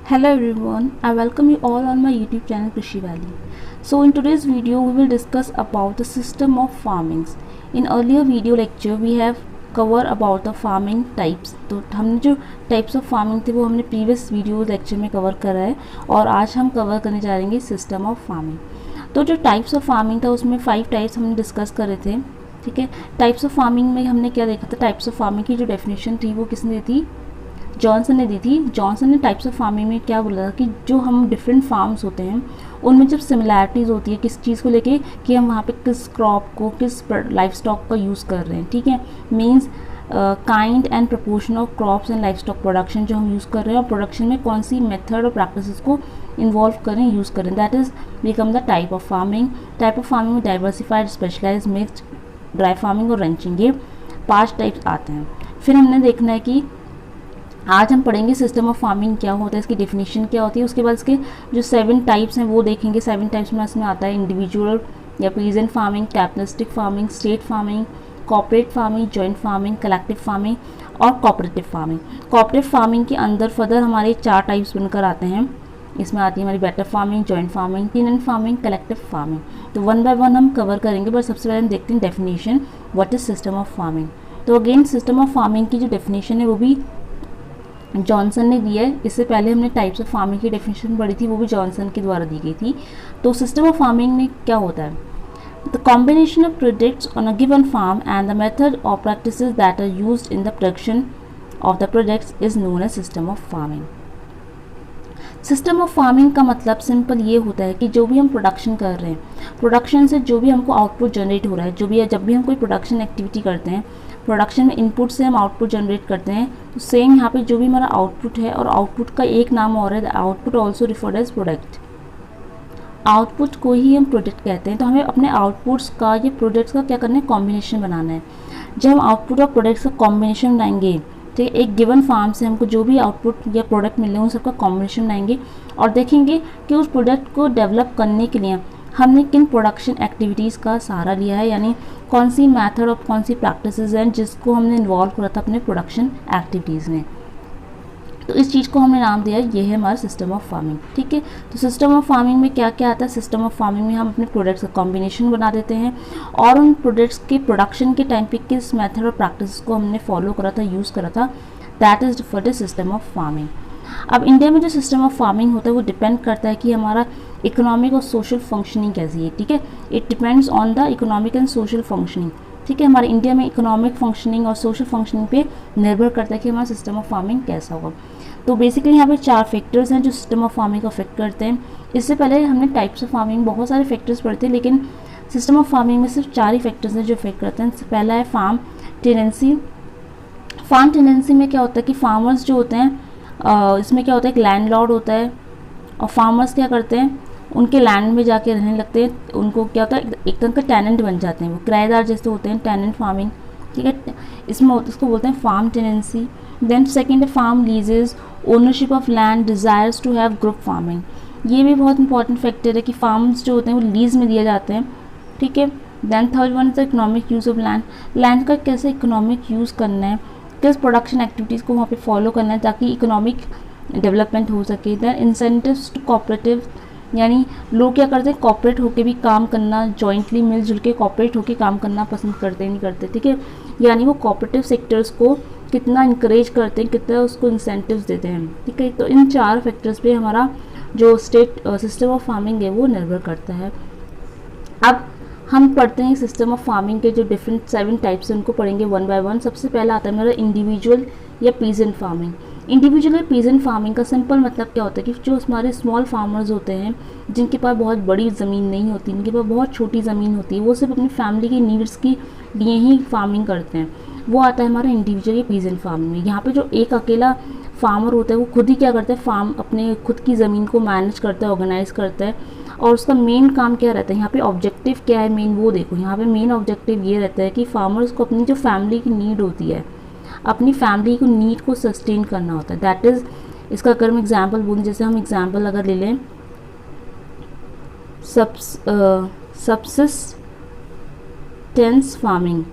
Hello everyone, I welcome you all on my YouTube channel Krishi Valley. So in today's video we will discuss about the system of farmings. In earlier video lecture we have covered about the farming types. तो हमने जो types of farming थे वो हमने previous video lecture में cover करा है और आज हम cover करने जा रहे हैं system of farming. तो जो types of farming था उसमें 5 types हमने discuss करे थे. ठीक है, टाइप्स ऑफ फार्मिंग में हमने क्या देखा था, टाइप्स ऑफ फार्मिंग की जो डेफिनेशन थी वो किसने दी थी, जॉनसन ने दी थी। जॉनसन ने टाइप्स ऑफ फार्मिंग में क्या बोला था कि जो हम डिफरेंट फार्म्स होते हैं उनमें जब सिमिलैरिटीज़ होती है किस चीज़ को लेके कि हम वहाँ पे किस क्रॉप को किस लाइफ स्टॉक का यूज़ कर रहे हैं, ठीक है, means kind and proportion of crops and life stock production जो हम यूज़ कर रहे हैं और प्रोडक्शन में कौन सी मेथड और प्रैक्टिसेस को इन्वॉल्व करें, यूज़ करें, that is become the type of farming. Type of farming में diversified, specialise, mixed, dry farming और रंचिंग, ये 5 टाइप्स आते हैं। फिर हमने देखना है कि आज हम पढ़ेंगे सिस्टम ऑफ फार्मिंग क्या होता है, इसकी डेफिनेशन क्या होती है, उसके बाद इसके जो 7 टाइप्स हैं वो देखेंगे। 7 टाइप्स में इसमें आता है इंडिविजुअल या peasant farming, capitalistic farming, state farming, corporate farming, joint farming, collective farming और कोऑपरेटिव फार्मिंग। कोऑपरेटिव फार्मिंग के अंदर फर्दर हमारे 4 टाइप्स बनकर आते हैं। इसमें आती है हमारी better farming, joint farming, tenant farming, collective farming. तो 1 बाय 1 हम कवर करेंगे, बट सबसे पहले हम देखते हैं definition, what is system of farming. तो अगेन सिस्टम ऑफ फार्मिंग की जो डेफिनेशन है वो भी जॉनसन ने दी है। इससे पहले हमने टाइप्स ऑफ फार्मिंग की डेफिनेशन पढ़ी थी, वो भी जॉनसन के द्वारा दी गई थी। तो सिस्टम ऑफ फार्मिंग में क्या होता है, the combination of products on a given farm and the method और practices that are used in the production of the products is known as system of farming. System of farming का मतलब simple ये होता है कि जो भी हम प्रोडक्शन कर रहे हैं, प्रोडक्शन से जो भी हमको आउटपुट जनरेट हो रहा है, जो भी है, जब भी हम कोई प्रोडक्शन एक्टिविटी करते हैं, प्रोडक्शन में इनपुट से हम आउटपुट जनरेट करते हैं, तो सेम यहाँ पे जो भी हमारा आउटपुट है, और आउटपुट का एक नाम और है, output also referred as product. Output को ही हम प्रोडक्ट कहते हैं। तो हमें अपने आउटपुट्स का, ये प्रोडक्ट्स का क्या करना है, कॉम्बिनेशन बनाना है। जब हम आउटपुट और प्रोडक्ट्स का कॉम्बिनेशन बनाएंगे, ठीक है, एक गिवन फार्म से हमको जो भी आउटपुट या प्रोडक्ट मिले उन सबका कॉम्बिनेशन बनाएंगे और देखेंगे कि उस प्रोडक्ट को डेवलप करने के लिए हमने किन प्रोडक्शन एक्टिविटीज़ का सहारा लिया है, यानी कौन सी मेथड और कौन सी प्रैक्टिसेस हैं जिसको हमने इन्वॉल्व करा था अपने प्रोडक्शन एक्टिविटीज़ में। तो इस चीज़ को हमने नाम दिया है, ये है हमारा सिस्टम ऑफ फार्मिंग। ठीक है, तो सिस्टम ऑफ फार्मिंग में क्या क्या आता है, सिस्टम ऑफ फार्मिंग में हम अपने प्रोडक्ट्स का कॉम्बिनेशन बना देते हैं और उन प्रोडक्ट्स के प्रोडक्शन के टाइम पे किस मेथड और प्रैक्टिस को हमने फॉलो करा था, यूज़ करा था, that is for the system of farming. अब इंडिया में जो सिस्टम ऑफ फार्मिंग होता है वो डिपेंड करता है कि हमारा इकोनॉमिक और सोशल फंक्शनिंग कैसी है। ठीक है, it depends on the economic and social functioning. ठीक है, हमारे इंडिया में इकोनॉमिक फंक्शनिंग और सोशल फंक्शनिंग पे निर्भर करता है कि हमारा सिस्टम ऑफ फार्मिंग कैसा होगा। तो बेसिकली यहाँ पे 4 फैक्टर्स हैं जो सिस्टम ऑफ फार्मिंग को अफेक्ट करते हैं। इससे पहले हमने टाइप्स ऑफ फार्मिंग बहुत सारे फैक्टर्स पढ़ते हैं, लेकिन सिस्टम ऑफ फार्मिंग में सिर्फ 4 ही फैक्टर्स हैं जो अफेक्ट करते हैं। पहला है फार्म टेनेंसी। फार्म टेनेंसी में क्या होता है कि फार्मर्स जो होते हैं, इसमें क्या होता है, एक लैंडलॉर्ड होता है और फार्मर्स क्या करते हैं, उनके लैंड में जाके रहने लगते हैं। उनको क्या होता है, एक तरह का टेनेंट बन जाते हैं, वो किराएदार जैसे होते हैं, टेनेंट फार्मिंग। ठीक है, इसको बोलते हैं फार्म टेनेंसी। देन सेकेंड है farm leases, ownership of land, desires to have group farming. ये भी बहुत इंपॉर्टेंट फैक्टर है कि फार्म्स जो होते हैं वो लीज में दिए जाते हैं। ठीक है, then third one is economic use of land. Land का कैसे इकोनॉमिक यूज़ करना है, किस प्रोडक्शन एक्टिविटीज़ को वहाँ पे फॉलो करना है ताकि इकोनॉमिक डेवलपमेंट हो सके। देन इंसेंटिव्स टू कोऑपरेटिव, यानी लोग क्या करते हैं, कॉपरेट होके भी काम करना, जॉइंटली मिलजुल के कॉपरेट होके काम करना पसंद करते नहीं करते। ठीक है, यानी वो कोऑपरेटिव सेक्टर्स को कितना इंकरेज करते हैं, कितना उसको इंसेंटिव्स देते हैं। ठीक है, तो इन 4 फैक्टर्स पे हमारा जो स्टेट सिस्टम ऑफ फार्मिंग है वो निर्भर करता है। अब हम पढ़ते हैं सिस्टम ऑफ फार्मिंग के जो डिफरेंट 7 टाइप्स हैं उनको पढ़ेंगे 1 बाय 1। सबसे पहला आता है मेरा इंडिविजुअल या पीजेंट फार्मिंग। इंडिविजुअल या पीजेंट फार्मिंग का सिंपल मतलब क्या होता है कि जो हमारे स्मॉल फार्मर्स होते हैं, जिनके पास बहुत बड़ी ज़मीन नहीं होती, इनके पास बहुत छोटी ज़मीन होती है, वो सिर्फ अपनी फैमिली की नीड्स के लिए ही फार्मिंग करते हैं, वो आता है हमारा इंडिविजुअल या पीजेंट फार्मिंग में। यहाँ पे जो एक अकेला फार्मर होता है वो खुद ही क्या करता है, फार्म अपने खुद की ज़मीन को मैनेज करता है, ऑर्गेनाइज करता है, और उसका मेन काम क्या रहता है, यहाँ पे ऑब्जेक्टिव क्या है मेन, वो देखो। यहाँ पे मेन ऑब्जेक्टिव ये रहता है कि फार्मर्स को अपनी जो फैमिली की नीड होती है, अपनी फैमिली को नीड को सस्टेन करना होता है। दैट इज़, इसका अगर मैं एग्जाम्पल बोलूँ, जैसे हम एग्जाम्पल अगर ले लें सब्सिस्टेंस फार्मिंग।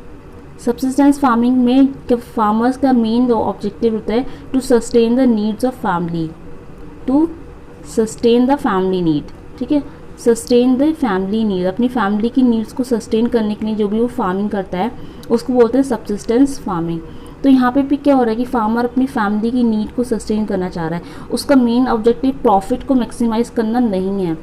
सब्सिस्टेंस फार्मिंग में फार्मर्स का मेन ऑब्जेक्टिव होता है to sustain the needs of family. To sustain the family need, ठीक है, सस्टेन द फैमिली नीड, अपनी फैमिली की नीड्स को सस्टेन करने के लिए जो भी वो फार्मिंग करता है उसको बोलते हैं सब्सिस्टेंस फार्मिंग। तो यहाँ पे भी क्या हो रहा है कि फार्मर अपनी फैमिली की नीड को सस्टेन करना चाह रहा है, उसका मेन ऑब्जेक्टिव प्रॉफिट को मैक्सिमाइज करना नहीं है,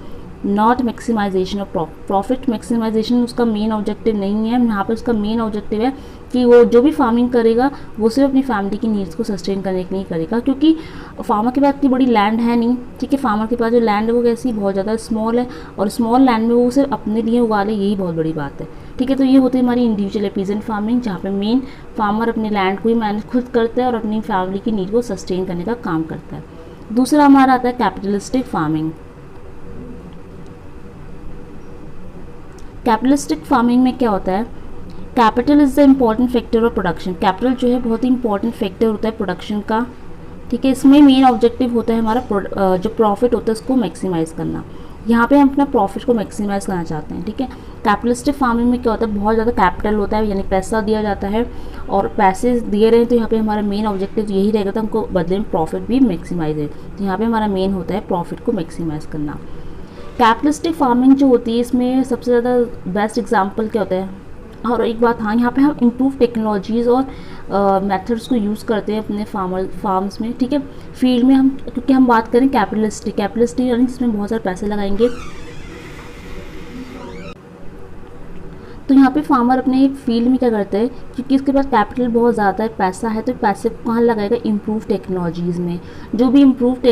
not maximization of profit. Maximization उसका मेन ऑब्जेक्टिव नहीं है, यहाँ पे उसका मेन ऑब्जेक्टिव है कि वो जो भी फार्मिंग करेगा वो सिर्फ अपनी फैमिली की नीड्स को सस्टेन करने के लिए करेगा, क्योंकि फार्मर के पास इतनी बड़ी लैंड है नहीं, ठीक है, फार्मर के पास जो लैंड है वो कैसी बहुत ज़्यादा स्मॉल है, और स्मॉल लैंड में वो सिर्फ अपने लिए उगा ले, यही बहुत बड़ी बात है, ठीक है। तो ये होती है हमारी इंडिविजुअल पीजेंट फार्मिंग, जहाँ पे मेन फार्मर अपने लैंड को ही मैनेज खुद करता है और अपनी फैमिली की नीड को सस्टेन करने का काम करता है। दूसरा हमारा आता है कैपिटलिस्टिक फार्मिंग। कैपिटलिस्टिक फार्मिंग में क्या होता है, capital is the important factor of production. Capital जो है बहुत ही इंपॉर्टेंट फैक्टर होता है प्रोडक्शन का, ठीक है। इसमें मेन ऑब्जेक्टिव होता है हमारा जो प्रॉफिट होता है उसको मैक्सिमाइज़ करना। यहाँ पे हम अपना प्रॉफिट को मैक्सिमाइज़ करना चाहते हैं, ठीक है। कैपिटलिस्टिक फार्मिंग में क्या होता है, बहुत ज़्यादा कैपिटल होता है, यानी पैसा दिया जाता है, और पैसे दिए रहे हैं तो यहाँ पे हमारा मेन ऑब्जेक्टिव यही रहेगा था हमको बदले में प्रॉफिट भी मैक्सिमाइज है। तो यहाँ पे हमारा मेन होता है प्रॉफिट को मैक्सिमाइज़ करना। कैपिटलिस्टिक फार्मिंग जो होती है इसमें सबसे ज़्यादा बेस्ट एग्जांपल क्या होता है, और एक बात हाँ, यहाँ पे हम इम्प्रूव टेक्नोलॉजीज़ और मेथड्स को यूज़ करते हैं अपने फार्म्स में, ठीक है, फील्ड में हम, क्योंकि हम बात करें कैपिटलिस्टिक यानी जिसमें बहुत सारे पैसे लगाएंगे। तो यहाँ पे फार्मर अपने फील्ड में क्या करता है, क्योंकि इसके पास कैपिटल बहुत ज़्यादा है, पैसा है, तो पैसे को कहाँ लगाएगा, इम्प्रूव टेक्नोलॉजीज़ में। जो भी इम्प्रूव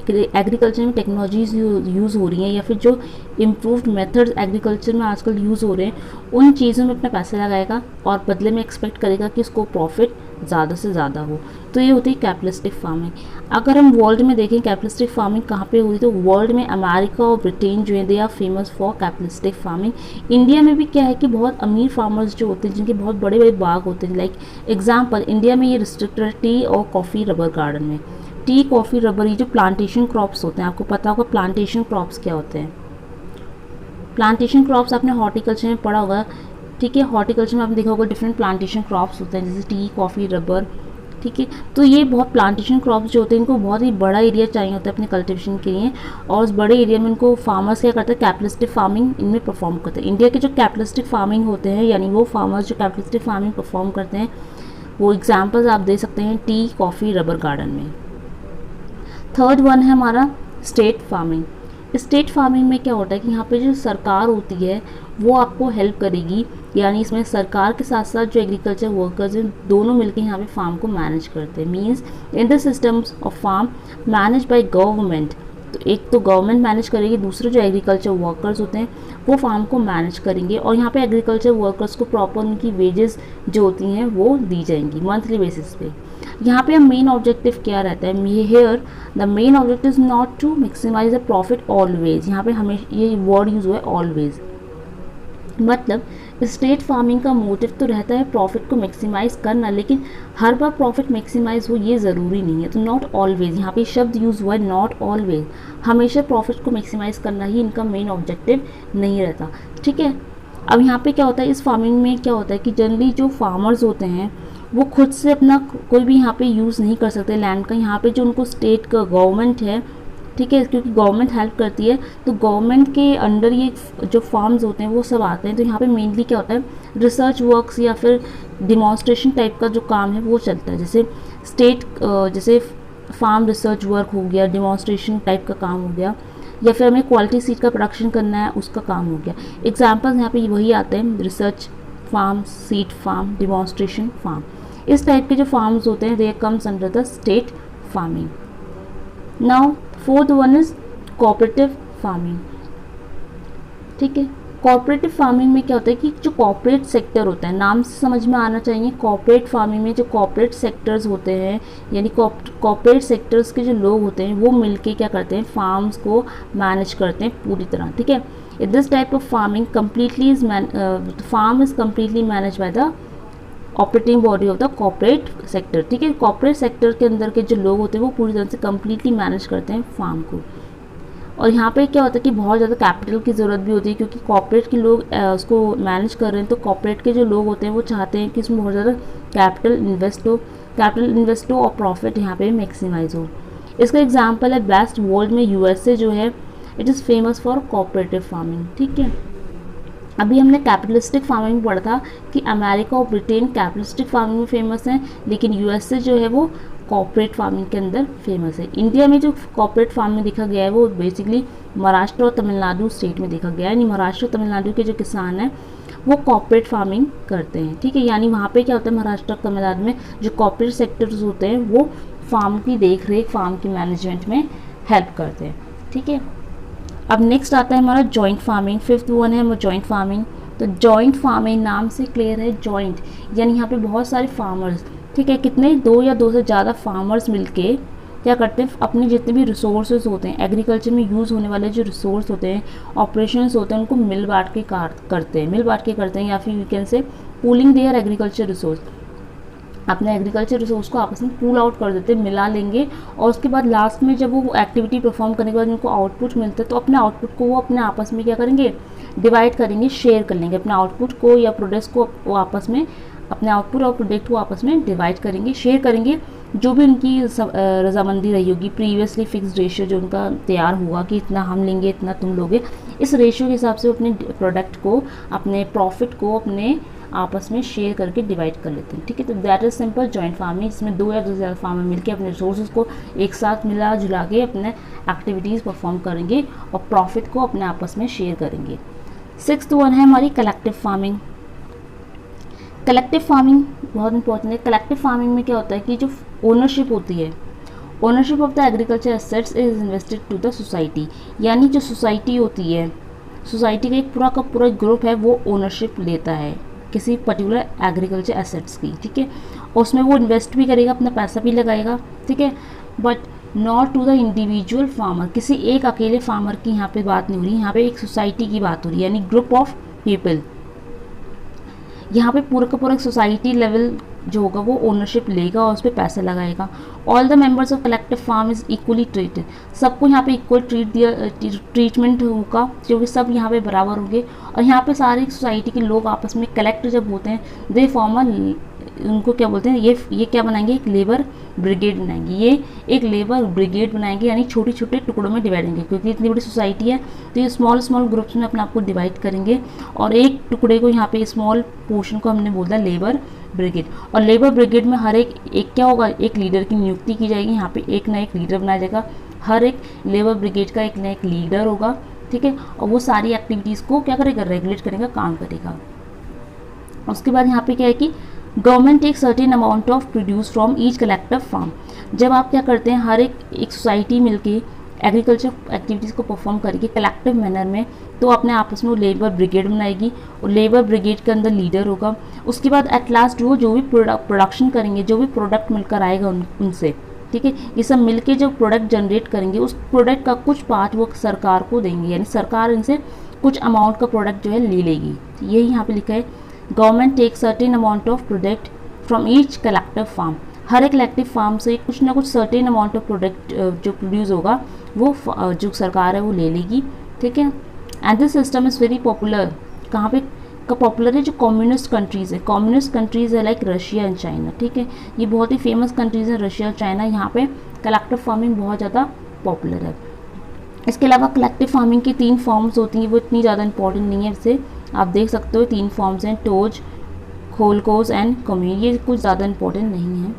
एग्रीकल्चर में टेक्नोलॉजीज़ यूज़ हो रही हैं, या फिर जो इम्प्रूव्ड मेथड्स एग्रीकल्चर में आजकल यूज़ हो रहे हैं, उन चीज़ों में अपना पैसा लगाएगा और बदले में एक्सपेक्ट करेगा कि उसको प्रॉफिट ज़्यादा से ज़्यादा हो। तो ये होती है कैपिटलिस्टिक फार्मिंग। अगर हम वर्ल्ड में देखें कैपिटलिस्टिक फार्मिंग कहाँ पे हुई, तो वर्ल्ड में अमेरिका और ब्रिटेन जो है they are famous for capitalistic farming. India में भी क्या है कि बहुत अमीर फार्मर्स जो होते हैं जिनके बहुत बड़े बड़े बाग होते हैं, लाइक एग्जाम्पल इंडिया में ये रिस्ट्रिक्टेड है टी और कॉफ़ी रबर गार्डन में। टी, कॉफ़ी, रबर, ये जो प्लांटेशन क्रॉप्स होते हैं, आपको पता होगा प्लांटेशन क्रॉप्स क्या होते हैं। प्लांटेशन क्रॉप्स आपने हॉर्टिकल्चर में पढ़ा होगा, ठीक है, हॉर्टिकल्चर में आपने देखा होगा डिफरेंट प्लांटेशन क्रॉप्स होते हैं, जैसे टी, कॉफ़ी, रबर, ठीक है। तो ये बहुत प्लांटेशन क्रॉप्स जो होते हैं इनको बहुत ही बड़ा एरिया चाहिए होता है अपने कल्टिवेशन के लिए, और उस बड़े एरिया में इनको फार्मर्स क्या करते हैं, कैपिटलिस्टिक फार्मिंग इनमें परफॉर्म करते हैं। इंडिया के जो कैपिटलिस्टिक फार्मिंग होते हैं, यानी वो फार्मर्स जो कैपिटलिस्टिक फार्मिंग परफॉर्म करते हैं, वो एग्जाम्पल्स आप दे सकते हैं टी, कॉफ़ी, रबर गार्डन में। थर्ड वन है हमारा स्टेट फार्मिंग। स्टेट फार्मिंग में क्या होता है कि यहाँ पे जो सरकार होती है वो आपको हेल्प करेगी, यानी इसमें सरकार के साथ साथ जो एग्रीकल्चर वर्कर्स हैं दोनों मिलकर यहाँ पे फार्म को मैनेज करते हैं। Means in the systems of farm manage by government, तो एक तो गवर्नमेंट मैनेज करेगी, दूसरे जो एग्रीकल्चर वर्कर्स होते हैं वो फार्म को मैनेज करेंगे, और यहाँ पे एग्रीकल्चर वर्कर्स को प्रॉपर उनकी वेजेस जो होती हैं वो दी जाएंगी मंथली बेसिस पे। यहाँ पे मेन ऑब्जेक्टिव क्या रहता है, here the main objective is not to maximize the profit always. यहाँ पे हमें ये वर्ड यूज हुआ है ऑलवेज, मतलब स्टेट फार्मिंग का मोटिव तो रहता है प्रॉफिट को मैक्सिमाइज करना, लेकिन हर बार प्रॉफिट मैक्सिमाइज हो ये ज़रूरी नहीं है। तो नॉट ऑलवेज, यहाँ पे शब्द यूज़ हुआ है नॉट ऑलवेज, हमेशा प्रॉफिट को मैक्सिमाइज करना ही इनका मेन ऑब्जेक्टिव नहीं रहता, ठीक है। अब यहाँ पे क्या होता है, इस फार्मिंग में क्या होता है कि जनरली जो फार्मर्स होते हैं वो खुद से अपना कोई भी यहाँ पे यूज़ नहीं कर सकते लैंड का, यहाँ पे जो उनको स्टेट का गवर्नमेंट है, ठीक है, क्योंकि गवर्नमेंट हेल्प करती है, तो गवर्नमेंट के अंडर ये जो फार्म्स होते हैं वो सब आते हैं। तो यहाँ पे मेनली क्या होता है, रिसर्च वर्क्स या फिर डिमॉन्स्ट्रेशन टाइप का जो काम है वो चलता है, जैसे स्टेट जैसे फार्म रिसर्च वर्क हो गया, डिमॉन्स्ट्रेशन टाइप का काम हो गया, या फिर हमें क्वालिटी सीड का प्रोडक्शन करना है उसका काम हो गया। एग्जाम्पल्स यहाँ पे वही आते हैं, research farm, seed farm, demonstration farm, इस टाइप के जो फार्म्स होते हैं they comes under the state farming. Now fourth one is cooperative farming, ठीक है। कोऑपरेटिव फार्मिंग में क्या होता है कि जो कॉर्पोरेट सेक्टर होता है, नाम से समझ में आना चाहिए, कॉर्पोरेट फार्मिंग में जो कॉर्पोरेट सेक्टर्स होते हैं, यानी कॉर्पोरेट सेक्टर्स के जो लोग होते हैं वो मिलके क्या करते हैं, फार्म्स को मैनेज करते हैं पूरी तरह, ठीक है। This type of farming completely is farm is completely manage by the operating body of the corporate sector, ठीक है। कॉर्पोरेट सेक्टर के अंदर के जो लोग होते हैं वो पूरी तरह से कम्प्लीटली मैनेज करते हैं फार्म को। और यहाँ पे क्या होता है कि बहुत ज़्यादा कैपिटल की ज़रूरत भी होती है, क्योंकि कॉर्पोरेट के लोग उसको मैनेज कर रहे हैं, तो कॉर्पोरेट के जो लोग होते हैं वो चाहते हैं कि इसमें बहुत ज़्यादा कैपिटल इन्वेस्ट हो और प्रॉफिट यहाँ पे मैक्सिमाइज हो। इसका एग्जाम्पल है बेस्ट वर्ल्ड में यूएसए जो है it is famous for cooperative farming. ठीक है, अभी हमने कैपिटलिस्टिक फार्मिंग में पढ़ा था कि अमेरिका और ब्रिटेन कैपिटलिस्टिक फार्मिंग में फेमस हैं, लेकिन यूएसए जो है वो कॉर्पोरेट फार्मिंग के अंदर फेमस है। इंडिया में जो कॉर्पोरेट फार्मिंग देखा गया है वो बेसिकली महाराष्ट्र और तमिलनाडु स्टेट में देखा गया है, यानी महाराष्ट्र और तमिलनाडु के जो किसान हैं वो कॉर्पोरेट फार्मिंग करते हैं। ठीक है, यानी वहाँ पे क्या होता है, महाराष्ट्र और तमिलनाडु में जो कॉर्पोरेट सेक्टर्स होते हैं वो फार्म की देख रेख, फार्म की मैनेजमेंट में हेल्प करते हैं। ठीक है, अब नेक्स्ट आता है हमारा जॉइंट फार्मिंग। फिफ्थ वन है हमारा जॉइंट फार्मिंग। तो जॉइंट फार्मिंग नाम से क्लियर है, जॉइंट यानी यहाँ पे बहुत सारे फार्मर्स, ठीक है, कितने, दो या दो से ज़्यादा फार्मर्स मिलके क्या करते हैं, अपने जितने भी रिसोर्सेज होते हैं, एग्रीकल्चर में यूज़ होने वाले जो रिसोर्स होते हैं, ऑपरेशंस होते हैं, उनको मिल बांट के करते हैं, या फिर you can say pooling their agriculture resource. अपने एग्रीकल्चर रिसोर्स को आपस में पूल आउट कर देते हैं, मिला लेंगे, और उसके बाद लास्ट में जब वो एक्टिविटी परफॉर्म करने के बाद उनको आउटपुट मिलता है तो अपने आउटपुट को वो अपने आपस में क्या करेंगे, डिवाइड करेंगे, शेयर कर लेंगे। अपने आउटपुट को या प्रोडक्ट्स को वो आपस में, अपने आउटपुट और प्रोडक्ट को आपस में डिवाइड करेंगे, शेयर करेंगे। जो भी उनकी रजामंदी रही होगी, प्रीवियसली फिक्स्ड रेशियो जो उनका तैयार हुआ कि इतना हम लेंगे इतना तुम लोगे, इस रेशियो के हिसाब से अपने प्रोडक्ट को, अपने प्रॉफिट को अपने आपस में शेयर करके डिवाइड कर लेते हैं। ठीक है, तो that is simple joint farming, इसमें दो या दो से ज़्यादा फार्मर मिलकर अपने रिसोर्सेज को एक साथ मिला जुला के अपने एक्टिविटीज़ परफॉर्म करेंगे और प्रॉफिट को अपने आपस में शेयर करेंगे। सिक्स्थ वन है हमारी कलेक्टिव फार्मिंग। कलेक्टिव फार्मिंग बहुत इंपॉर्टेंट है। कलेक्टिव फार्मिंग में क्या होता है कि जो ओनरशिप होती है, ownership of the agriculture assets is invested to the society, यानी जो सोसाइटी होती है, सोसाइटी का एक पूरा का पूरा ग्रुप है वो ओनरशिप लेता है किसी पर्टिकुलर एग्रीकल्चर एसेट्स की। ठीक है, और उसमें वो इन्वेस्ट भी करेगा, अपना पैसा भी लगाएगा। ठीक है, but not to the individual farmer, किसी एक अकेले फार्मर की यहाँ पे बात नहीं हो रही, यहाँ पे एक सोसाइटी की बात हो रही है, यानी ग्रुप ऑफ पीपल। यहाँ पे पूरा का पूरा सोसाइटी लेवल जो होगा वो ओनरशिप लेगा और उस पर पैसा लगाएगा। All the members of collective farm is equally treated, सबको यहाँ पे इक्वल ट्रीटमेंट होगा, क्योंकि सब यहाँ पे बराबर होंगे। और यहाँ पे सारी सोसाइटी के लोग आपस में कलेक्ट जब होते हैं, दे फॉर्म उनको क्या बोलते हैं, ये क्या बनाएंगे, एक लेबर ब्रिगेड बनाएंगे। ये एक लेबर ब्रिगेड बनाएंगे, यानी छोटे छोटे टुकड़ों में डिवाइड करेंगे, क्योंकि इतनी बड़ी सोसाइटी है तो ये स्मॉल स्मॉल ग्रुप्स में अपने आप को डिवाइड करेंगे, और एक टुकड़े को यहाँ पे स्मॉल पोर्शन को हमने बोलता है लेबर ब्रिगेड। और लेबर ब्रिगेड में हर एक क्या होगा, एक लीडर की नियुक्ति की जाएगी, यहाँ पे एक ना एक लीडर बनाया जाएगा, हर एक लेबर ब्रिगेड का एक ना एक लीडर होगा। ठीक है, और वो सारी एक्टिविटीज़ को क्या करेगा, रेगुलेट करेगा, काम करेगा। उसके बाद यहाँ पे क्या है कि government take certain amount of produce from each collective farm. जब आप क्या करते हैं, हर एक सोसाइटी मिलके एग्रीकल्चर एक्टिविटीज़ को परफॉर्म करेगी कलेक्टिव मैनर में, तो अपने आपस में वो लेबर ब्रिगेड बनाएगी, और लेबर ब्रिगेड के अंदर लीडर होगा। उसके बाद एट लास्ट वो जो भी प्रोडक्शन करेंगे, जो भी प्रोडक्ट मिलकर आएगा उनसे, ठीक है, ये सब मिलके जब प्रोडक्ट जनरेट करेंगे, उस प्रोडक्ट का कुछ पार्ट वो सरकार को देंगे, यानी सरकार इनसे कुछ अमाउंट का प्रोडक्ट जो है ले लेगी। यही यहाँ पे लिखा है, government take certain amount of product from each collective farm. हर एक कलेक्टिव फार्म से कुछ ना कुछ सर्टेन अमाउंट ऑफ प्रोडक्ट जो प्रोड्यूस होगा वो जो सरकार है वो ले लेगी। ठीक है, and this system is very popular. कहाँ पे का पॉपुलर है, जो कम्युनिस्ट कंट्रीज़ है, कम्युनिस्ट कंट्रीज़ है लाइक रशिया एंड चाइना। ठीक है, ये बहुत ही फेमस कंट्रीज़ है रशिया और चाइना, यहाँ पे कलेक्टिव फार्मिंग बहुत ज़्यादा पॉपुलर है। इसके अलावा कलेक्टिव फार्मिंग की 3 फॉर्म्स होती हैं, वो इतनी ज़्यादा इंपॉर्टेंट नहीं है, इसे आप देख सकते हो 3 फॉर्म्स हैं, टोज, खोलकोज एंड कम्यून, ये कुछ ज़्यादा इंपॉर्टेंट नहीं है।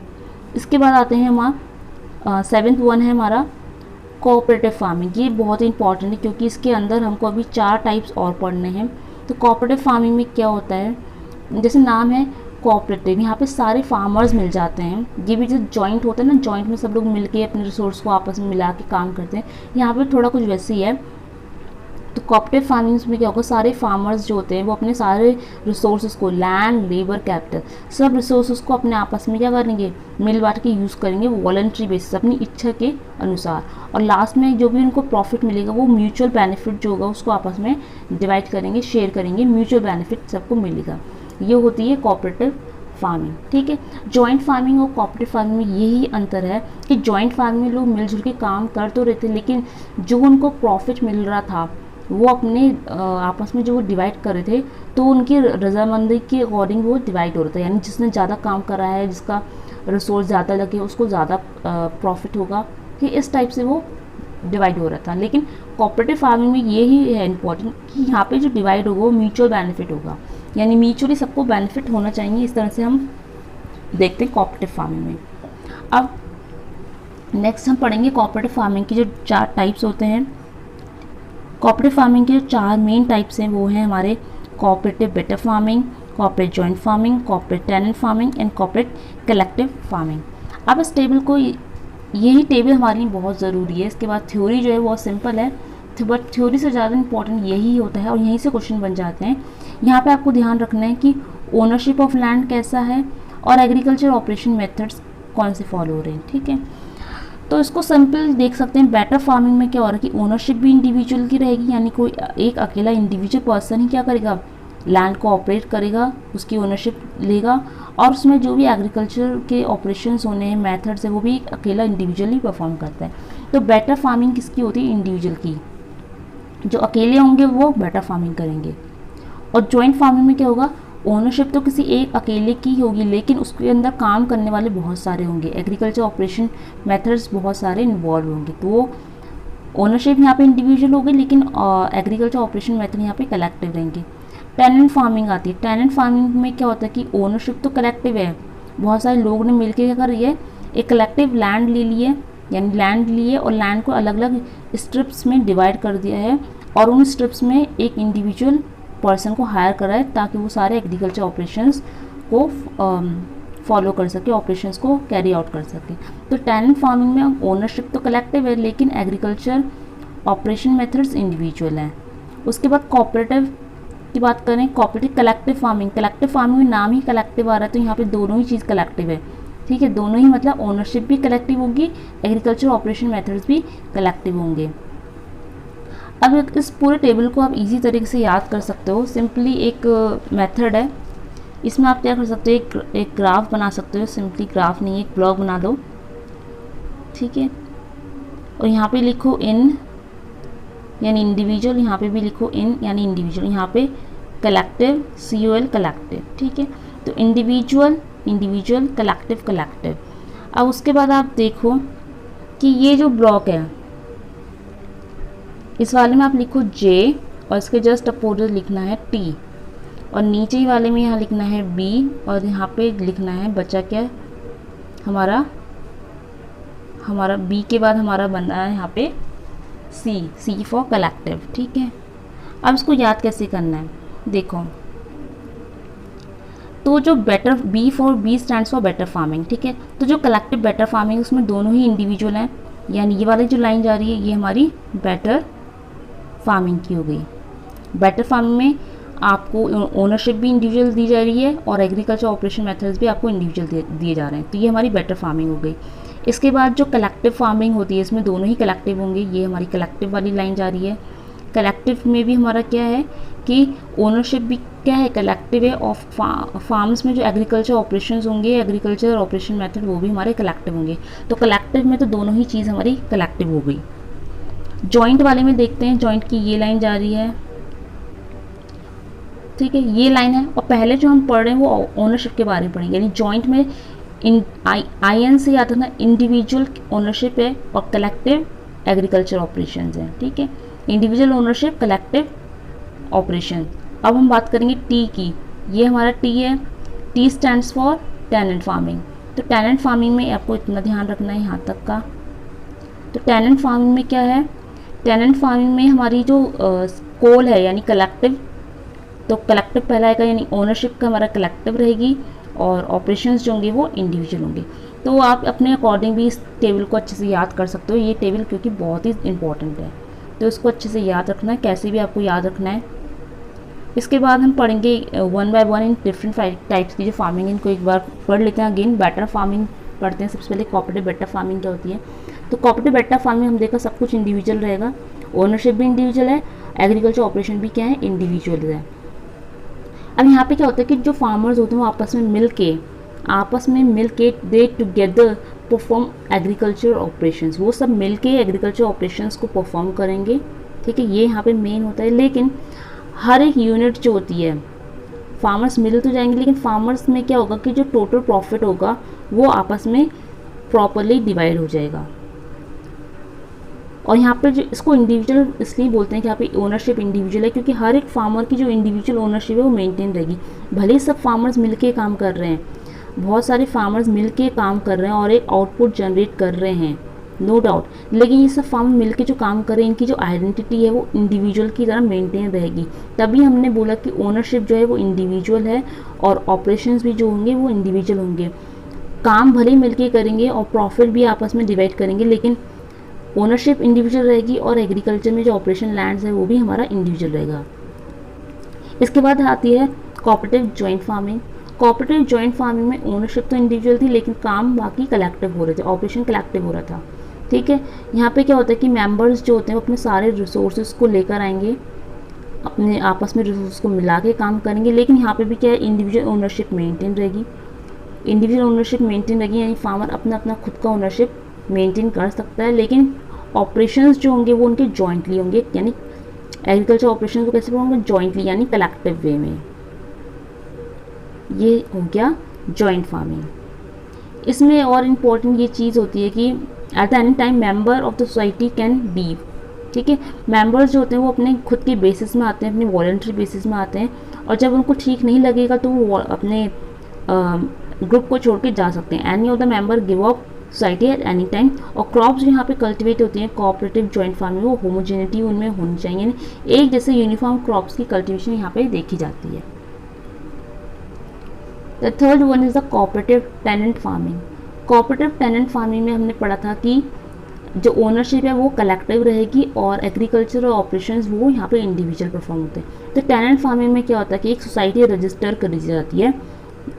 इसके बाद आते हैं हमारा 7th वन है हमारा कोऑपरेटिव फार्मिंग। ये बहुत ही इंपॉर्टेंट है क्योंकि इसके अंदर हमको अभी 4 टाइप्स और पढ़ने हैं। तो कोऑपरेटिव फार्मिंग में क्या होता है, जैसे नाम है कोऑपरेटिव, यहाँ पे सारे फार्मर्स मिल जाते हैं। ये भी जो जॉइंट होता है ना, जॉइंट में सब लोग मिलके अपने रिसोर्स को आपस में मिला के काम करते हैं, यहाँ पे थोड़ा कुछ वैसे ही है। तो कोऑपरेटिव फार्मिंग में क्या होगा, सारे फार्मर्स जो होते हैं वो अपने सारे रिसोर्सेज को, लैंड, लेबर, कैपिटल, सब रिसोर्सेज को अपने आपस में क्या करेंगे, मिल बांट के यूज़ करेंगे वॉलंटरी बेसिस, अपनी इच्छा के अनुसार। और लास्ट में जो भी उनको प्रॉफिट मिलेगा वो म्यूचुअल बेनिफिट जो होगा उसको आपस में डिवाइड करेंगे, शेयर करेंगे, म्यूचुअल बेनिफिट सबको मिलेगा। ये होती है कोऑपरेटिव फार्मिंग। ठीक है, जॉइंट फार्मिंग और कोऑपरेटिव फार्मिंग में यही अंतर है कि जॉइंट फार्मिंग में लोग मिलजुल के काम कर तो रहे थे, लेकिन जो उनको प्रॉफिट मिल रहा था वो अपने आपस में जो वो डिवाइड कर रहे थे, तो उनकी रजामंदी के अकॉर्डिंग वो डिवाइड हो रहा था, यानी जिसने ज़्यादा काम करा है, जिसका रिसोर्स ज़्यादा लगे उसको ज़्यादा प्रॉफिट होगा, कि इस टाइप से वो डिवाइड हो रहा था। लेकिन कोऑपरेटिव फार्मिंग में ये ही है इम्पोर्टेंट कि यहाँ पे जो डिवाइड होगा वो म्यूचुअल बेनिफिट होगा, यानी म्यूचुअली सबको बेनिफिट होना चाहिए। इस तरह से हम देखते हैं कोऑपरेटिव फार्मिंग में। अब नेक्स्ट हम पढ़ेंगे कोऑपरेटिव फार्मिंग की जो 4 टाइप्स होते हैं। कोऑपरेटिव फार्मिंग के जो 4 मेन टाइप्स हैं वो हैं हमारे cooperative better farming, cooperative joint farming, cooperative tenant farming and cooperative collective farming. अब इस टेबल को, यही टेबल हमारे लिए बहुत ज़रूरी है। इसके बाद थ्योरी जो है बहुत सिंपल है, बट थ्योरी से ज़्यादा इंपॉर्टेंट यही होता है और यहीं से क्वेश्चन बन जाते हैं। यहाँ पे आपको ध्यान रखना है कि ओनरशिप ऑफ लैंड कैसा है और एग्रीकल्चर ऑपरेशन मेथड्स कौन से फॉलो हो रहे हैं, ठीक है। तो इसको सिंपल देख सकते हैं। बेटर फार्मिंग में क्या हो रहा है कि ओनरशिप भी इंडिविजुअल की रहेगी, यानी कोई एक अकेला इंडिविजुअल पर्सन ही क्या करेगा, लैंड को ऑपरेट करेगा, उसकी ओनरशिप लेगा और उसमें जो भी एग्रीकल्चर के ऑपरेशंस होने हैं, मेथड्स है, वो भी अकेला इंडिविजुअली परफॉर्म करता है। तो बेटर फार्मिंग किसकी होती है, इंडिविजुअल की। जो अकेले होंगे वो बेटर फार्मिंग करेंगे। और जॉइंट फार्मिंग में क्या होगा, ओनरशिप तो किसी एक अकेले की होगी लेकिन उसके अंदर काम करने वाले बहुत सारे होंगे, एग्रीकल्चर ऑपरेशन मेथड्स बहुत सारे इन्वॉल्व होंगे। तो वो ओनरशिप यहाँ पे इंडिविजुअल होगी लेकिन एग्रीकल्चर ऑपरेशन मेथड यहाँ पे कलेक्टिव रहेंगे। टेनेंट फार्मिंग आती है। टेनेंट फार्मिंग में क्या होता है कि ओनरशिप तो कलेक्टिव है, बहुत सारे लोगों ने मिलकर क्या कर रही है, एक कलेक्टिव लैंड ले लिए, यानी लैंड लिए और लैंड को अलग अलग स्ट्रिप्स में डिवाइड कर दिया है और उन स्ट्रिप्स में एक इंडिविजुअल पर्सन को हायर करा है ताकि वो सारे एग्रीकल्चर ऑपरेशंस को फॉलो कर सके, ऑपरेशंस को कैरी आउट कर सके। तो टेनेंट फार्मिंग में ओनरशिप तो कलेक्टिव है लेकिन एग्रीकल्चर ऑपरेशन मेथड्स इंडिविजुअल हैं। उसके बाद कोऑपरेटिव की बात करें, cooperative collective farming. Collective farming में नाम ही कलेक्टिव आ रहा है तो यहाँ पे दोनों ही चीज़ कलेक्टिव है, ठीक है। दोनों ही मतलब ओनरशिप भी कलेक्टिव होगी, एग्रीकल्चर ऑपरेशन मेथड्स भी कलेक्टिव होंगे। अब इस पूरे टेबल को आप इजी तरीके से याद कर सकते हो। सिंपली एक मेथड है, इसमें आप क्या कर सकते हो, एक ग्राफ बना सकते हो। सिंपली ग्राफ नहीं, एक ब्लॉक बना दो, ठीक है। और यहाँ पे लिखो इन यानी इंडिविजुअल, यहाँ पे भी लिखो इन यानी इंडिविजुअल, यहाँ पे कलेक्टिव COL कलेक्टिव, ठीक है। तो इंडिविजुअल इंडिविजुअल, कलेक्टिव कलेक्टिव। अब उसके बाद आप देखो कि ये जो ब्लॉक है इस वाले में आप लिखो J और इसके जस्ट अपोजिट लिखना है T और नीचे ही वाले में यहाँ लिखना है B और यहाँ पे लिखना है बचा क्या हमारा B के बाद हमारा बना है यहाँ पे C फॉर कलेक्टिव, ठीक है। अब इसको याद कैसे करना है, देखो तो जो better B stands for better farming, ठीक है। तो जो कलेक्टिव बेटर फार्मिंग उसमें दोनों ही इंडिविजुअल हैं, यानी ये वाली जो लाइन जा रही है ये हमारी बेटर फार्मिंग की हो गई। बेटर फार्मिंग में आपको ओनरशिप भी इंडिविजुअल दी जा रही है और एग्रीकल्चर ऑपरेशन मेथड्स भी आपको इंडिविजुअल दिए जा रहे हैं, तो ये हमारी बेटर फार्मिंग हो गई। इसके बाद जो कलेक्टिव फार्मिंग होती है इसमें दोनों ही कलेक्टिव होंगे, ये हमारी कलेक्टिव वाली लाइन जा रही है। कलेक्टिव में भी हमारा क्या है कि ओनरशिप भी क्या है, कलेक्टिव है। और फार्म्स में जो एग्रीकल्चर ऑपरेशंस होंगे, एग्रीकल्चर ऑपरेशन मेथड वो भी हमारे कलेक्टिव होंगे। तो कलेक्टिव में तो दोनों ही चीज़ हमारी कलेक्टिव हो गई। जॉइंट वाले में देखते हैं, जॉइंट की ये लाइन जा रही है, ठीक है, ये लाइन है। और पहले जो हम पढ़ रहे हैं वो ओनरशिप के बारे में पढ़ेंगे, यानी जॉइंट में IN से याद रखना, इंडिविजुअल ओनरशिप है और कलेक्टिव एग्रीकल्चर ऑपरेशंस हैं, ठीक है। Individual ownership, collective operation. अब हम बात करेंगे T की, ये हमारा T है। T stands for tenant farming. तो टेनेंट फार्मिंग में आपको इतना ध्यान रखना है यहाँ तक का। तो टेनेंट फार्मिंग में क्या है, टेनेंट फार्मिंग में हमारी जो कोल है यानी कलेक्टिव, तो कलेक्टिव पहला आएगा, यानी ओनरशिप का हमारा कलेक्टिव रहेगी और ऑपरेशंस जो होंगे वो इंडिविजुअल होंगे। तो आप अपने अकॉर्डिंग भी इस टेबल को अच्छे से याद कर सकते हो। ये टेबल क्योंकि बहुत ही इंपॉर्टेंट है तो इसको अच्छे से याद रखना है, कैसे भी आपको याद रखना है। इसके बाद हम पढ़ेंगे 1 बाय 1 इन डिफरेंट टाइप्स की जो फार्मिंग है, इनको एक बार पढ़ लेते हैं। अगेन बेटर फार्मिंग पढ़ते हैं। सबसे पहले कोऑपरेटिव बेटर फार्मिंग क्या होती है। तो कोऑपरेटिव बेटर फार्मिंग हम देखा सब कुछ इंडिविजुअल रहेगा, ओनरशिप भी इंडिविजुअल है, एग्रीकल्चर ऑपरेशन भी क्या है, इंडिविजुअल है। अब यहाँ पे क्या होता है कि जो फार्मर्स होते हैं वो आपस में मिल के दे टुगेदर परफॉर्म एग्रीकल्चर ऑपरेशंस, वो सब मिल के एग्रीकल्चर ऑपरेशंस को परफॉर्म करेंगे, ठीक है। ये यहाँ पे मेन होता है। लेकिन हर एक यूनिट जो होती है, फार्मर्स मिल तो जाएंगे लेकिन फार्मर्स में क्या होगा कि जो टोटल प्रॉफिट होगा वो आपस में प्रॉपरली डिवाइड हो जाएगा। और यहाँ पे जो इसको इंडिविजुअल इसलिए बोलते हैं कि यहाँ पे ओनरशिप इंडिविजुअल है, क्योंकि हर एक फार्मर की जो इंडिविजुअल ओनरशिप है वो मेंटेन रहेगी। भले ही सब फार्मर्स मिलके काम कर रहे हैं, बहुत सारे फार्मर्स मिलके काम कर रहे हैं और एक आउटपुट जनरेट कर रहे हैं, नो डाउट, लेकिन ये सब फार्मर मिलके जो काम कर रहे हैं इनकी जो आइडेंटिटी है वो इंडिविजुअल की तरह मेंटेन रहेगी। तभी हमने बोला कि ओनरशिप जो है वो इंडिविजुअल है और ऑपरेशंस भी जो होंगे वो इंडिविजुअल होंगे। काम भले ही मिलके करेंगे और प्रॉफिट भी आपस में डिवाइड करेंगे, लेकिन ओनरशिप इंडिविजुअल रहेगी और एग्रीकल्चर में जो ऑपरेशन लैंड्स है वो भी हमारा इंडिविजुअल रहेगा। इसके बाद आती है cooperative joint farming. Cooperative joint farming में ओनरशिप तो इंडिविजुअल थी लेकिन काम बाकी कलेक्टिव हो रहे थे, ऑपरेशन कलेक्टिव हो रहा था। ठीक है, यहाँ पे क्या होता है कि मेंबर्स जो होते हैं वो अपने सारे रिसोर्सेज को लेकर आएंगे, अपने आपस में रिसोर्स को मिला के काम करेंगे, लेकिन यहाँ पे भी क्या है, इंडिविजुअल ओनरशिप मेंटेन रहेगी। इंडिविजुअल ओनरशिप मेंटेन रहेगी यानी फार्मर अपना अपना खुद का ओनरशिप मेंटेन कर सकता है, लेकिन ऑपरेशंस जो होंगे वो उनके जॉइंटली होंगे, यानी एग्रीकल्चर ऑपरेशन को कैसे होंगे, जॉइंटली यानी कलेक्टिव वे में। ये हो गया जॉइंट फार्मिंग। इसमें और इम्पोर्टेंट ये चीज़ होती है कि at the any time member of the society can leave. ठीक है, मेंबर्स जो होते हैं वो अपने खुद के बेसिस में आते हैं, अपने वॉलंटरी बेसिस में आते हैं, और जब उनको ठीक नहीं लगेगा तो वो अपने ग्रुप को छोड़ के जा सकते हैं। Any of the member give up society at any time. और क्रॉप्स जो यहाँ पे कल्टिवेट होती हैं कोऑपरेटिव जॉइंट फार्मिंग, वो होमोजेनिटी उनमें होनी चाहिए, एक जैसे यूनिफॉर्म क्रॉप्स की कल्टिवेशन यहाँ पे देखी जाती है। The third one is the cooperative tenant farming. Cooperative tenant farming में हमने पढ़ा था कि जो ओनरशिप है वो कलेक्टिव रहेगी और एग्रीकल्चर और ऑपरेशंस वो यहाँ पे इंडिविजुअल परफॉर्म होते हैं। तो टेनेंट फार्मिंग में क्या होता है कि एक सोसाइटी रजिस्टर कर दी जाती है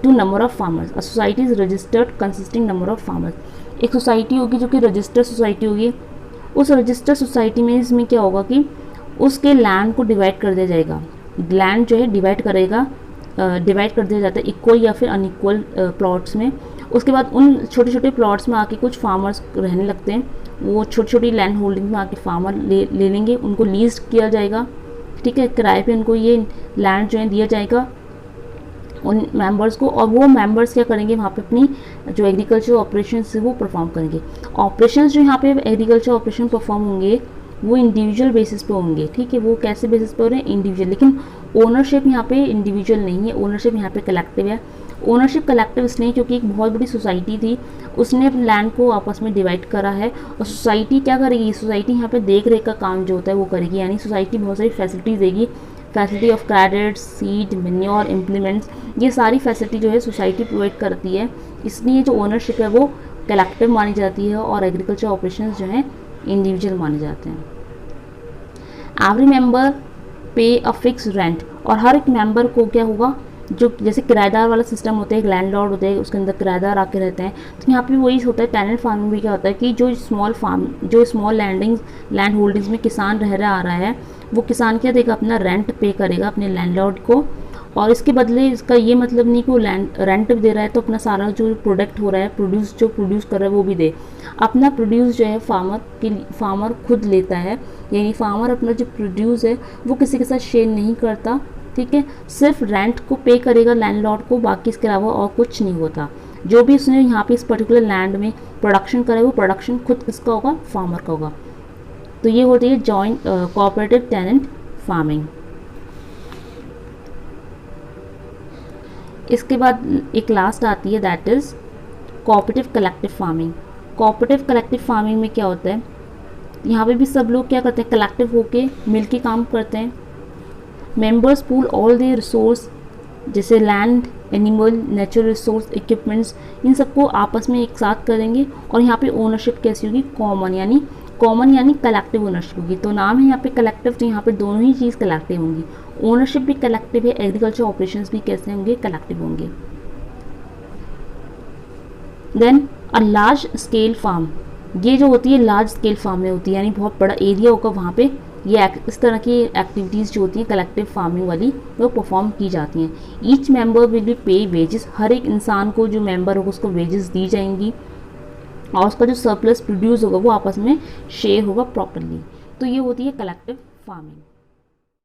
to number of farmers. A society is registered consisting number of farmers. एक सोसाइटी होगी जो कि रजिस्टर्ड सोसाइटी होगी, उस रजिस्टर्ड सोसाइटी में इसमें क्या होगा कि उसके लैंड को डिवाइड कर दिया जाएगा। लैंड जो है डिवाइड कर दिया जाता है इक्वल या फिर अनइक्वल प्लॉट्स में। उसके बाद उन छोटे छोटे प्लॉट्स में आके कुछ फार्मर्स रहने लगते हैं, वो छोटी छोटी लैंड होल्डिंग में आके फार्मर ले लेंगे, उनको लीज किया जाएगा। ठीक है, किराए पे उनको ये लैंड जो है दिया जाएगा उन मेंबर्स को, और वो मेंबर्स क्या करेंगे वहाँ पे अपनी जो एग्रीकल्चर ऑपरेशन है वो परफॉर्म करेंगे। ऑपरेशंस जो यहाँ पे एग्रीकल्चर ऑपरेशन परफॉर्म होंगे वो इंडिविजुअल बेसिस पे होंगे। ठीक है, वो कैसे बेसिस पे हो रहे हैं, इंडिविजुअल, लेकिन ओनरशिप यहाँ पे इंडिविजुअल नहीं है, ओनरशिप यहाँ पे कलेक्टिव है। ओनरशिप कलेक्टिव इसलिए क्योंकि एक बहुत बड़ी सोसाइटी थी, उसने अपने लैंड को आपस में डिवाइड करा है, और सोसाइटी क्या करेगी, सोसाइटी यहाँ पे देख रेख का काम जो होता है वो करेगी, यानी सोसाइटी बहुत सारी फैसिलिटीज़ देगी, facility of credit, seed, manure, implements, ये सारी फैसिलिटी जो है सोसाइटी प्रोवाइड करती है। इसलिए जो ओनरशिप है वो कलेक्टिव मानी जाती है और एग्रीकल्चर ऑपरेशंस जो हैं इंडिविजुअल माने जाते हैं। एवरी मेंबर पे अ फिक्स रेंट, और हर एक मेंबर को क्या होगा, जो जैसे किराएदार वाला सिस्टम होता है, एक लैंडलॉर्ड होता है, उसके अंदर किराएदार आके रहते हैं, तो यहाँ पे वही होता है। टेनेंट फार्मिंग में क्या होता है कि जो स्मॉल लैंड होल्डिंग्स में किसान रह आ रहा है, वो किसान क्या देगा, अपना रेंट पे करेगा अपने लैंडलॉर्ड को, और इसके बदले इसका ये मतलब नहीं कि वो रेंट दे रहा है तो अपना सारा जो प्रोडक्ट हो रहा है, प्रोड्यूस कर रहा है वो भी दे। अपना प्रोड्यूस जो है फार्मर खुद लेता है, यानी फार्मर अपना जो प्रोड्यूस है वो किसी के साथ शेयर नहीं करता। ठीक है, सिर्फ रेंट को पे करेगा लैंडलॉर्ड को, बाकी इसके अलावा और कुछ नहीं होता। जो भी उसने यहाँ पे इस पर्टिकुलर लैंड में प्रोडक्शन करा है वो प्रोडक्शन खुद किसका होगा, फार्मर का होगा। तो ये होती है जॉइंट कोऑपरेटिव टेनेंट फार्मिंग। इसके बाद एक लास्ट आती है, that is cooperative collective farming. Cooperative collective farming में क्या होता है, यहाँ पे भी सब लोग क्या करते हैं, कलेक्टिव होके मिलके काम करते हैं। Members pool all their resource, जैसे land, animal, natural resource, equipments, इन सबको आपस में एक साथ करेंगे। और यहाँ पे ओनरशिप कैसी होगी, कॉमन यानी कलेक्टिव ओनरशिप होगी। तो नाम है यहाँ पे कलेक्टिव, तो यहाँ पे दोनों ही चीज़ कलेक्टिव होंगी, ओनरशिप भी कलेक्टिव है, एग्रीकल्चर ऑपरेशंस भी कैसे होंगे, कलेक्टिव होंगे। Then a large scale farm, ये जो होती है लार्ज स्केल फार्म में होती है, यानी बहुत बड़ा एरिया होगा वहाँ पे ये इस तरह की एक्टिविटीज़ जो होती हैं कलेक्टिव फार्मिंग वाली वो परफॉर्म की जाती हैं। ईच मेंबर विल बी पे वेजेस, हर एक इंसान को जो मेंबर होगा उसको वेजेस दी जाएंगी, और उसका जो सरप्लस प्रोड्यूस होगा वो आपस में शेयर होगा प्रॉपरली। तो ये होती है कलेक्टिव फार्मिंग।